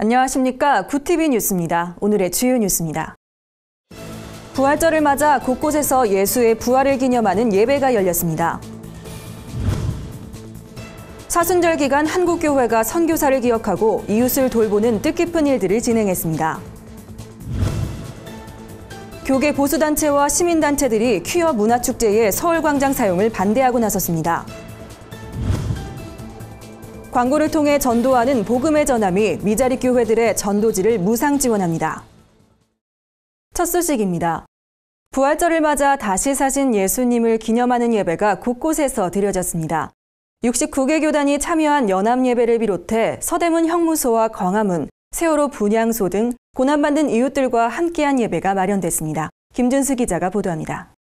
안녕하십니까. 구TV 뉴스입니다. 오늘의 주요 뉴스입니다. 부활절을 맞아 곳곳에서 예수의 부활을 기념하는 예배가 열렸습니다. 사순절 기간 한국교회가 선교사를 기억하고 이웃을 돌보는 뜻깊은 일들을 진행했습니다. 교계 보수단체와 시민단체들이 퀴어 문화축제의 서울광장 사용을 반대하고 나섰습니다. 광고를 통해 전도하는 복음의 전함이 미자립 교회들의 전도지를 무상 지원합니다. 첫 소식입니다. 부활절을 맞아 다시 사신 예수님을 기념하는 예배가 곳곳에서 드려졌습니다. 69개 교단이 참여한 연합예배를 비롯해 서대문 형무소와 광화문, 세월호 분향소 등 고난받는 이웃들과 함께한 예배가 마련됐습니다. 김준수 기자가 보도합니다.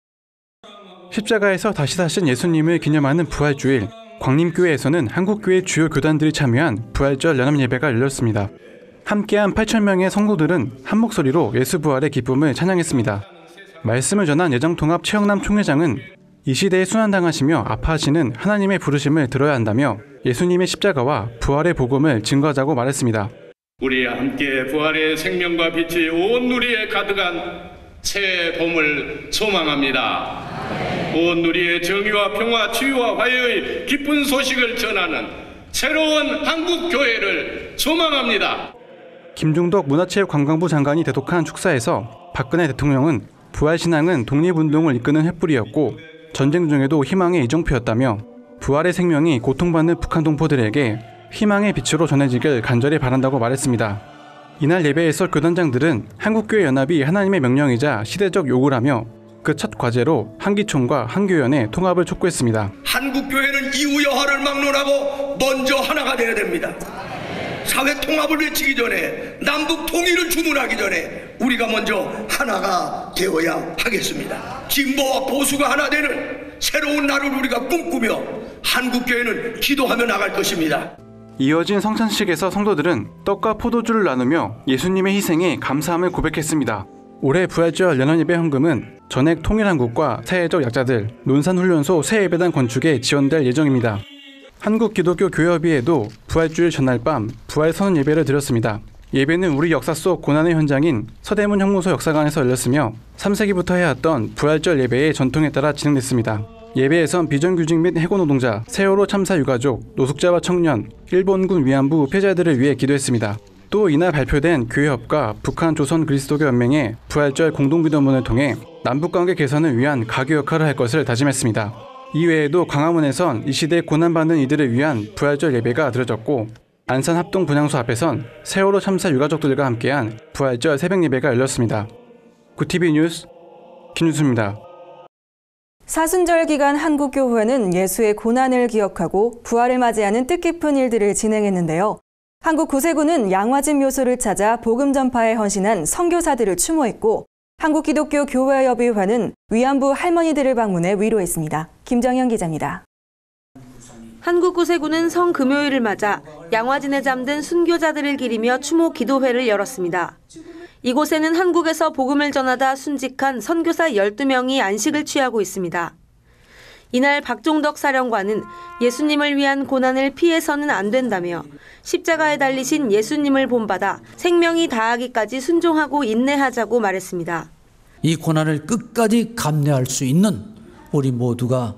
십자가에서 다시 사신 예수님을 기념하는 부활주일, 광림교회에서는 한국교회 주요 교단들이 참여한 부활절 연합예배가 열렸습니다. 함께한 8,000명의 성도들은 한 목소리로 예수 부활의 기쁨을 찬양했습니다. 말씀을 전한 예정통합 최영남 총회장은 이 시대에 순환당하시며 아파하시는 하나님의 부르심을 들어야 한다며 예수님의 십자가와 부활의 복음을 증거하자고 말했습니다. 우리와 함께 부활의 생명과 빛이 온 누리에 가득한 새 봄을 소망합니다. 온 누리의 정의와 평화, 치유와 화해의 기쁜 소식을 전하는 새로운 한국교회를 소망합니다. 김중덕 문화체육관광부 장관이 대독한 축사에서 박근혜 대통령은 부활신앙은 독립운동을 이끄는 횃불이었고 전쟁 중에도 희망의 이정표였다며 부활의 생명이 고통받는 북한 동포들에게 희망의 빛으로 전해지길 간절히 바란다고 말했습니다. 이날 예배에서 교단장들은 한국교회 연합이 하나님의 명령이자 시대적 요구라며 그 첫 과제로 한기총과 한교연의 통합을 촉구했습니다. 한국교회는 이후 여하를 막론하고 먼저 하나가 되어야 됩니다. 사회 통합을 외치기 전에, 남북 통일을 주문하기 전에 우리가 먼저 하나가 되어야 하겠습니다. 진보와 보수가 하나 되는 새로운 날을 우리가 꿈꾸며 한국교회는 기도하며 나갈 것입니다. 이어진 성찬식에서 성도들은 떡과 포도주를 나누며 예수님의 희생에 감사함을 고백했습니다. 올해 부활절 연합예배 헌금은 전액 통일한국과 사회적 약자들, 논산훈련소 새예배당 건축에 지원될 예정입니다. 한국기독교교회협의회도 부활주일 전날 밤 부활선언 예배를 드렸습니다. 예배는 우리 역사 속 고난의 현장인 서대문 형무소 역사관에서 열렸으며 3세기부터 해왔던 부활절 예배의 전통에 따라 진행됐습니다. 예배에선 비정규직 및 해고노동자, 세월호 참사 유가족, 노숙자와 청년, 일본군 위안부 피해자들을 위해 기도했습니다. 또 이날 발표된 교회협과 북한 조선 그리스도교 연맹의 부활절 공동기도문을 통해 남북관계 개선을 위한 가교 역할을 할 것을 다짐했습니다. 이외에도 광화문에선 이 시대에 고난받는 이들을 위한 부활절 예배가 드려졌고 안산 합동 분향소 앞에선 세월호 참사 유가족들과 함께한 부활절 새벽 예배가 열렸습니다. 구TV 뉴스 김준수입니다. 사순절 기간 한국교회는 예수의 고난을 기억하고 부활을 맞이하는 뜻깊은 일들을 진행했는데요. 한국 구세군은 양화진 묘소를 찾아 복음 전파에 헌신한 선교사들을 추모했고 한국기독교교회협의회는 위안부 할머니들을 방문해 위로했습니다. 김정현 기자입니다. 한국구세군은 성금요일을 맞아 양화진에 잠든 순교자들을 기리며 추모 기도회를 열었습니다. 이곳에는 한국에서 복음을 전하다 순직한 선교사 12명이 안식을 취하고 있습니다. 이날 박종덕 사령관은 예수님을 위한 고난을 피해서는 안 된다며 십자가에 달리신 예수님을 본받아 생명이 다하기까지 순종하고 인내하자고 말했습니다. 이 고난을 끝까지 감내할 수 있는 우리 모두가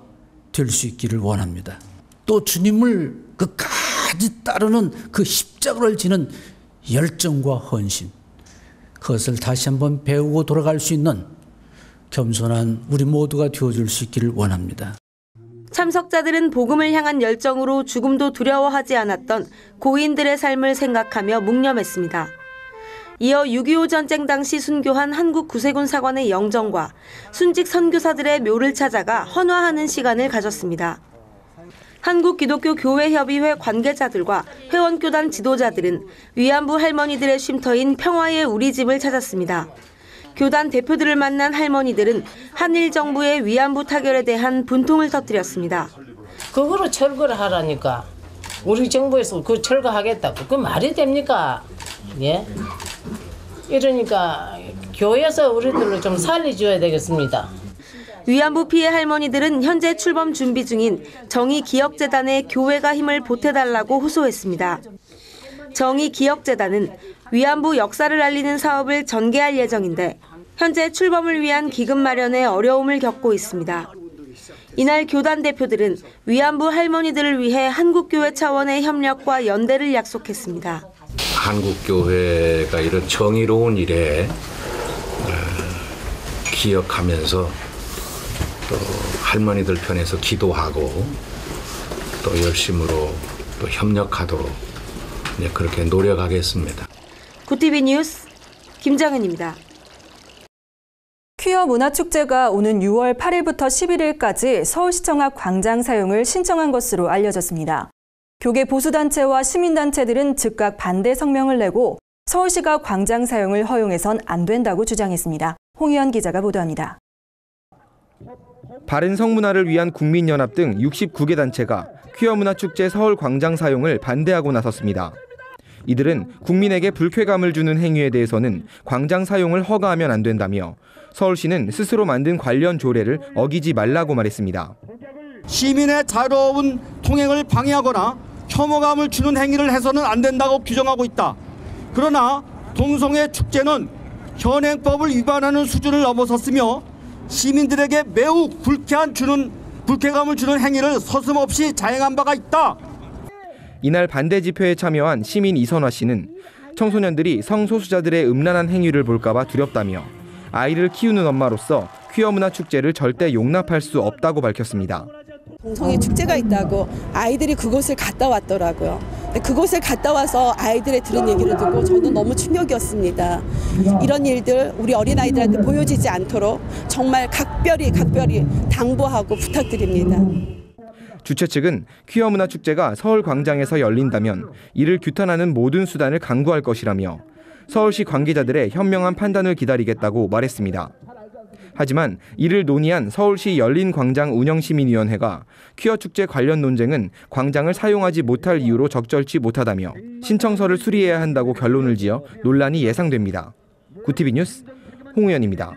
될 수 있기를 원합니다. 또 주님을 끝까지 따르는 그 십자가를 지는 열정과 헌신, 그것을 다시 한번 배우고 돌아갈 수 있는 겸손한 우리 모두가 되어줄 수 있기를 원합니다. 참석자들은 복음을 향한 열정으로 죽음도 두려워하지 않았던 고인들의 삶을 생각하며 묵념했습니다. 이어 6.25 전쟁 당시 순교한 한국 구세군 사관의 영정과 순직 선교사들의 묘를 찾아가 헌화하는 시간을 가졌습니다. 한국기독교교회협의회 관계자들과 회원교단 지도자들은 위안부 할머니들의 쉼터인 평화의 우리 집을 찾았습니다. 교단 대표들을 만난 할머니들은 한일 정부의 위안부 타결에 대한 분통을 터뜨렸습니다. 그거로 철거를 하라니까. 우리 정부에서 그 철거하겠다고. 그 말이 됩니까? 예? 이러니까 교회에서 우리들로 좀 살려줘야 되겠습니다. 위안부 피해 할머니들은 현재 출범 준비 중인 정의기억재단에 교회가 힘을 보태달라고 호소했습니다. 정의기억재단은 위안부 역사를 알리는 사업을 전개할 예정인데 현재 출범을 위한 기금 마련에 어려움을 겪고 있습니다. 이날 교단 대표들은 위안부 할머니들을 위해 한국교회 차원의 협력과 연대를 약속했습니다. 한국교회가 이런 정의로운 일에 기억하면서 또 할머니들 편에서 기도하고 또 열심으로 또 협력하도록 그렇게 노력하겠습니다. 구티비 뉴스 김정은입니다. 퀴어 문화축제가 오는 6월 8일부터 11일까지 서울시청 앞 광장 사용을 신청한 것으로 알려졌습니다. 교계 보수단체와 시민단체들은 즉각 반대 성명을 내고 서울시가 광장 사용을 허용해선 안 된다고 주장했습니다. 홍희연 기자가 보도합니다. 바른 성문화를 위한 국민연합 등 69개 단체가 퀴어 문화축제 서울 광장 사용을 반대하고 나섰습니다. 이들은 국민에게 불쾌감을 주는 행위에 대해서는 광장 사용을 허가하면 안 된다며 서울시는 스스로 만든 관련 조례를 어기지 말라고 말했습니다. 시민의 자유로운 통행을 방해하거나 혐오감을 주는 행위를 해서는 안 된다고 규정하고 있다. 그러나 동성애 축제는 현행법을 위반하는 수준을 넘어섰으며 시민들에게 매우 불쾌감을 주는 행위를 서슴없이 자행한 바가 있다. 이날 반대 집회에 참여한 시민 이선화 씨는 청소년들이 성소수자들의 음란한 행위를 볼까봐 두렵다며 아이를 키우는 엄마로서 퀴어 문화 축제를 절대 용납할 수 없다고 밝혔습니다. 동성애 축제가 있다고 아이들이 그곳을 갔다 왔더라고요. 그곳을 갔다 와서 아이들의 들은 얘기를 듣고 저는 너무 충격이었습니다. 이런 일들 우리 어린아이들한테 보여지지 않도록 정말 각별히 당부하고 부탁드립니다. 주최 측은 퀴어 문화 축제가 서울 광장에서 열린다면 이를 규탄하는 모든 수단을 강구할 것이라며 서울시 관계자들의 현명한 판단을 기다리겠다고 말했습니다. 하지만 이를 논의한 서울시 열린광장 운영시민위원회가 퀴어 축제 관련 논쟁은 광장을 사용하지 못할 이유로 적절치 못하다며 신청서를 수리해야 한다고 결론을 지어 논란이 예상됩니다. 구티비 뉴스 홍우연입니다.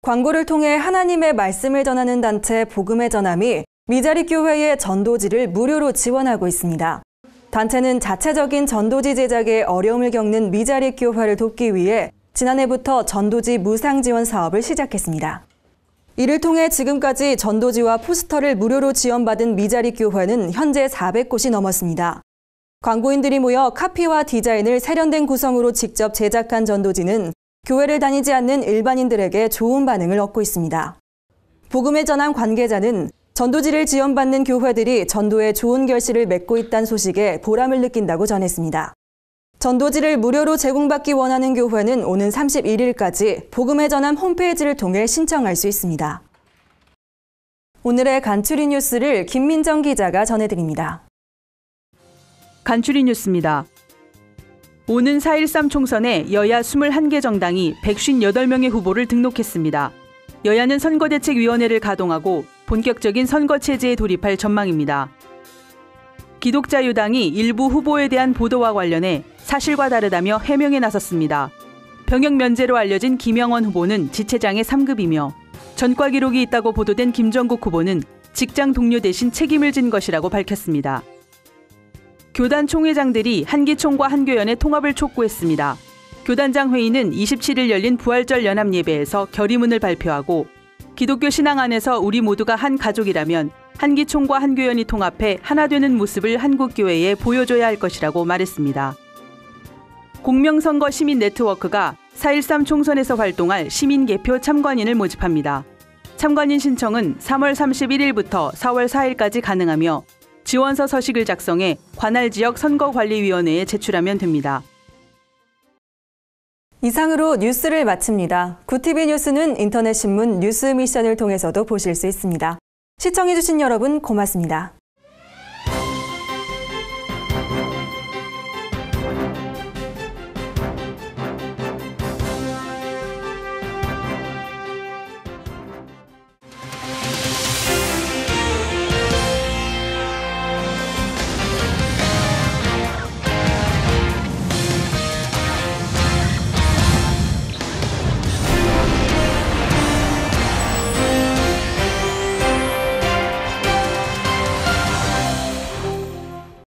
광고를 통해 하나님의 말씀을 전하는 단체 복음의 전함이 미자립교회의 전도지를 무료로 지원하고 있습니다. 단체는 자체적인 전도지 제작에 어려움을 겪는 미자립교회를 돕기 위해 지난해부터 전도지 무상 지원 사업을 시작했습니다. 이를 통해 지금까지 전도지와 포스터를 무료로 지원받은 미자립교회는 현재 400곳이 넘었습니다. 광고인들이 모여 카피와 디자인을 세련된 구성으로 직접 제작한 전도지는 교회를 다니지 않는 일반인들에게 좋은 반응을 얻고 있습니다. 복음의 전함 관계자는 전도지를 지원받는 교회들이 전도에 좋은 결실을 맺고 있다는 소식에 보람을 느낀다고 전했습니다. 전도지를 무료로 제공받기 원하는 교회는 오는 31일까지 복음의 전함 홈페이지를 통해 신청할 수 있습니다. 오늘의 간추린 뉴스를 김민정 기자가 전해드립니다. 간추린 뉴스입니다. 오는 4.13 총선에 여야 21개 정당이 158명의 후보를 등록했습니다. 여야는 선거대책위원회를 가동하고 본격적인 선거체제에 돌입할 전망입니다. 기독자유당이 일부 후보에 대한 보도와 관련해 사실과 다르다며 해명에 나섰습니다. 병역 면제로 알려진 김영원 후보는 지체장의 3급이며 전과 기록이 있다고 보도된 김정국 후보는 직장 동료 대신 책임을 진 것이라고 밝혔습니다. 교단 총회장들이 한기총과 한교연의 통합을 촉구했습니다. 교단장 회의는 27일 열린 부활절 연합 예배에서 결의문을 발표하고 기독교 신앙 안에서 우리 모두가 한 가족이라면 한기총과 한교연이 통합해 하나 되는 모습을 한국교회에 보여줘야 할 것이라고 말했습니다. 공명선거 시민 네트워크가 4.13 총선에서 활동할 시민 개표 참관인을 모집합니다. 참관인 신청은 3월 31일부터 4월 4일까지 가능하며 지원서 서식을 작성해 관할 지역 선거관리위원회에 제출하면 됩니다. 이상으로 뉴스를 마칩니다. 구티비 뉴스는 인터넷 신문 뉴스 미션을 통해서도 보실 수 있습니다. 시청해주신 여러분 고맙습니다.